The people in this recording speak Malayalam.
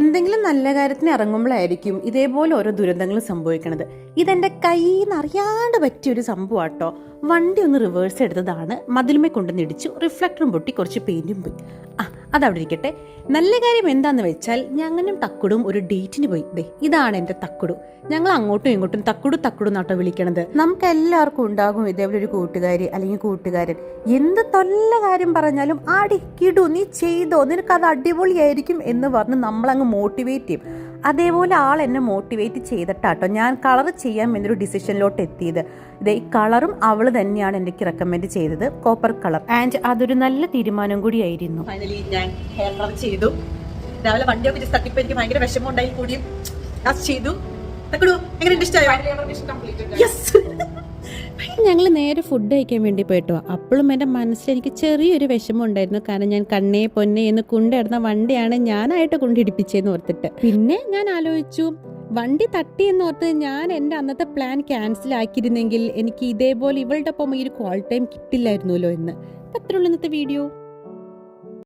എന്തെങ്കിലും നല്ല കാര്യത്തിന് ഇറങ്ങുമ്പോഴായിരിക്കും ഇതേപോലെ ഓരോ ദുരന്തങ്ങൾ സംഭവിക്കണത്. ഇതെന്റെ കയ്യിൽ നിന്ന് അറിയാണ്ട് പറ്റിയൊരു സംഭവം ആട്ടോ. വണ്ടി ഒന്ന് റിവേഴ്സ് എടുത്തതാണ്, മതിലുമേ കൊണ്ടുവന്ന് ഇടിച്ചു, റിഫ്ലക്ടറും പൊട്ടി, കുറച്ച് പെയിന്റും പോയി. അതവിടെ ഇരിക്കട്ടെ. നല്ല കാര്യം എന്താന്ന് വെച്ചാൽ ഞങ്ങളും തക്കുടും ഒരു ഡേറ്റിന് പോയി. ഇതാണ് എന്റെ തക്കുടു. ഞങ്ങൾ അങ്ങോട്ടും ഇങ്ങോട്ടും തക്കുടു നാട്ടോ വിളിക്കണത്. നമുക്ക് എല്ലാവർക്കും ഉണ്ടാകും ഇതേപോലെ ഒരു കൂട്ടുകാരി അല്ലെങ്കിൽ കൂട്ടുകാരൻ. എന്ത് തൊല്ല കാര്യം പറഞ്ഞാലും കിടു, നീ ചെയ്തോ, നിനക്കത് അടിപൊളിയായിരിക്കും എന്ന് പറഞ്ഞ് നമ്മളങ്ങ് മോട്ടിവേറ്റ് ചെയ്യും. അതേപോലെ ആൾ എന്നെ മോട്ടിവേറ്റ് ചെയ്തിട്ടാട്ടോ ഞാൻ കളർ ചെയ്യാൻ എന്നൊരു ഡിസിഷനിലോട്ട് എത്തിയത്. ഈ കളറും അവള് തന്നെയാണ് എനിക്ക് റെക്കമെൻഡ് ചെയ്തത്, കോപ്പർ കളർ. ആൻഡ് അതൊരു നല്ല തീരുമാനം കൂടിയായിരുന്നു. ഫൈനലി ഞാൻ ഹെയർ കളർ ചെയ്തു. രാവിലെ വണ്ടിയൊക്കെ ജസ്റ്റ് തട്ടിപ്പോ എനിക്ക് ഭയങ്കര വിഷമം ഉണ്ടായി കൂടിയും ചെയ്തു. ഞങ്ങൾ നേരെ ഫുഡ് കഴിക്കാൻ വേണ്ടി പോയിട്ടോ. അപ്പോഴും എൻ്റെ മനസ്സിൽ എനിക്ക് ചെറിയൊരു വിഷമം ഉണ്ടായിരുന്നു. കാരണം ഞാൻ കണ്ണേ പൊന്നെ എന്ന് കൊണ്ടിടുന്ന വണ്ടിയാണ് ഞാനായിട്ട് കൊണ്ടിടിപ്പിച്ചതെന്ന് ഓർത്തിട്ട്. പിന്നെ ഞാൻ ആലോചിച്ചു, വണ്ടി തട്ടി എന്നോർത്ത് ഞാൻ എൻ്റെ അന്നത്തെ പ്ലാൻ ക്യാൻസൽ ആക്കിയിരുന്നെങ്കിൽ എനിക്ക് ഇതേപോലെ ഇവളുടെ ഒപ്പം ഈ ഒരു കോൾ ടൈം കിട്ടില്ലായിരുന്നല്ലോ എന്ന്. അത്രയുള്ള ഇന്നത്തെ വീഡിയോ.